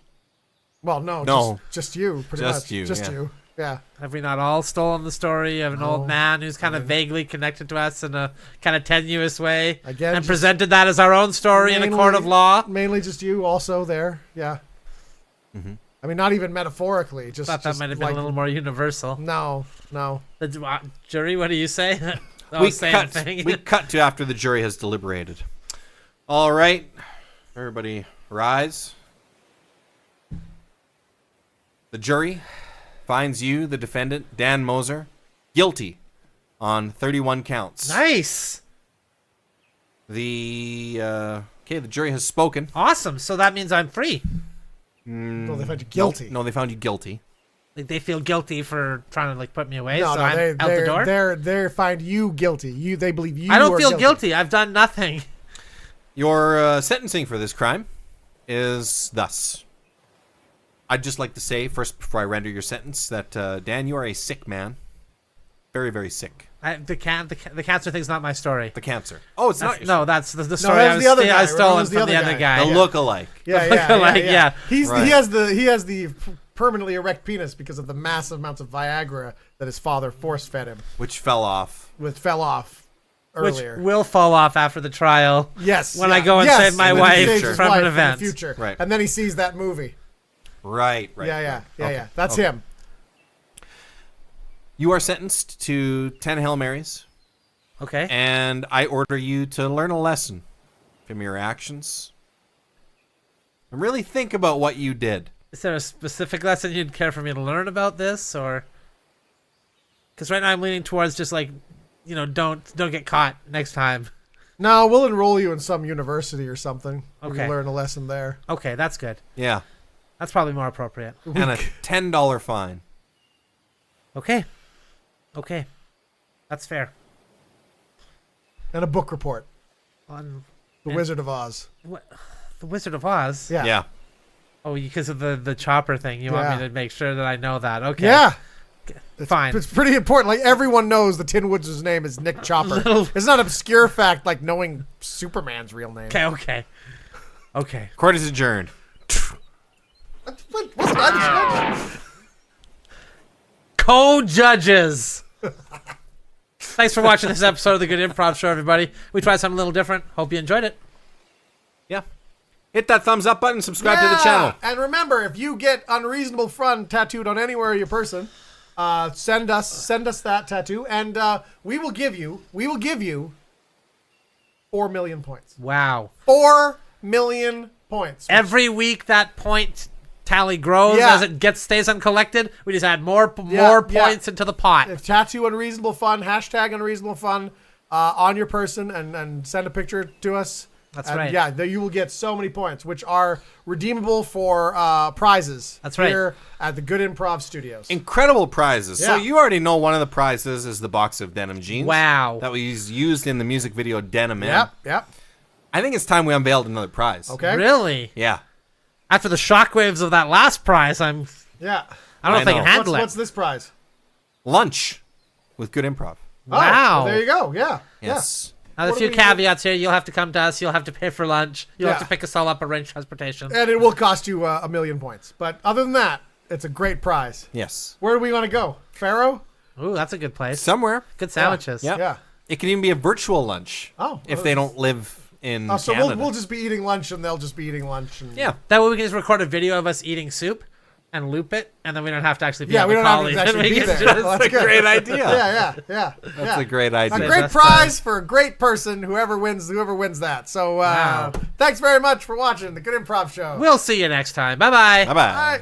Well, no. No. Just you, pretty Just much. you, Just yeah. you. Yeah. Have we not all stolen the story of an old man who's kind of vaguely connected to us in a kind of tenuous way Again, and just presented that as our own story in a court of law? Mainly just you also there. Yeah. I mean, not even metaphorically. Just Thought that just might have been like, a little more universal. No. The jury, what do you say? we same cut. thing. We cut to after the jury has deliberated. All right, everybody, rise. The jury finds you, the defendant, Dan Moser, guilty on 31 counts. Nice. The jury has spoken. Awesome. So that means I'm free. No, they found you guilty. No, they found you guilty. Like they feel guilty for trying to like put me away. No, so I'm they out the door. they find you guilty. They believe you. I don't are feel guilty. I've done nothing. Your sentencing for this crime is thus. I'd just like to say first, before I render your sentence, that Dan, you are a sick man. Very, very sick. The cancer thing's not my story. The cancer. Oh, it's not. No, that's the story that I was the other guy. I stole That it was from the other guy. The Yeah. look-alike. Yeah. Yeah. He has the permanently erect penis because of the massive amounts of Viagra that his father force fed him, Which fell off. which fell off earlier. Which will fall off after the trial. Yes. when I go and save my when he wife saves his from wife an in event. the future. Right. And then he sees that movie. Right. Yeah. Okay. That's Okay. him. You are sentenced to 10 Hail Marys, Okay. and I order you to learn a lesson from your actions. And really think about what you did. Is there a specific lesson you'd care for me to learn about this, or? Because right now I'm leaning towards just like, don't get caught next time. No, we'll enroll you in some university or something. You Okay. can learn a lesson there. Okay, that's good. Yeah. That's probably more appropriate. And a $10 fine. Okay. That's fair. And a book report. On The Wizard of Oz. the Wizard of Oz. Yeah. Yeah. Oh, because of the chopper thing. You want Yeah. me to make sure that I know that. Okay. Yeah. Fine. It's pretty important. Like, everyone knows the Tin Woods' name is Nick Chopper. It's not an obscure fact like knowing Superman's real name. Okay. Court is adjourned. What? Wasn't I the Co-judges. Thanks for watching this episode of the Good Improv Show, everybody. We tried something a little different. Hope you enjoyed it. Yeah. Hit that thumbs up button, subscribe to the channel. And remember, if you get unreasonable fun tattooed on anywhere of your person, send us that tattoo, and we will give you 4 million points. Wow. 4 million points. Every week that point tally grows Yeah. as it stays uncollected. We just add more Yeah. points into the pot. Tattoo Unreasonable Fun, hashtag Unreasonable Fun on your person and send a picture to us. That's and right. Yeah, you will get so many points, which are redeemable for prizes. That's right. Here at the Good Improv Studios. Incredible prizes. So Yeah. you already know one of the prizes is the box of denim jeans. Wow. That was used in the music video Denim Man. Yep. I think it's time we unveiled another prize. Okay. Really? Yeah. After the shockwaves of that last prize, I don't Yeah. know if I know. can handle What's it. this prize? Lunch with Good Improv. Wow. Oh, there you go. Yeah. Yes. Now, there's a What few do we- caveats here. You'll have to come to us. You'll have to pay for lunch. You'll have Yeah. to pick us all up, arrange transportation. Yeah. And it will cost you 1,000,000 points. But other than that, it's a great prize. Yes. Where do we want to go? Pharaoh? Ooh, that's a good place. Somewhere. Good sandwiches. Yeah. Yeah. It can even be a virtual lunch. Oh, If they don't live in So Canada. we'll just be eating lunch and they'll just be eating lunch. And Yeah. That way we can just record a video of us eating soup and loop it, and then we don't have to actually be Yeah, on we the don't have collies. to actually We be can there. just- Well, that's That's a good. great idea. Yeah. That's a great A idea. great Best prize for a great person, whoever wins that. So Wow. thanks very much for watching the Good Improv Show. We'll see you next time. Bye-bye. Bye-bye. Bye.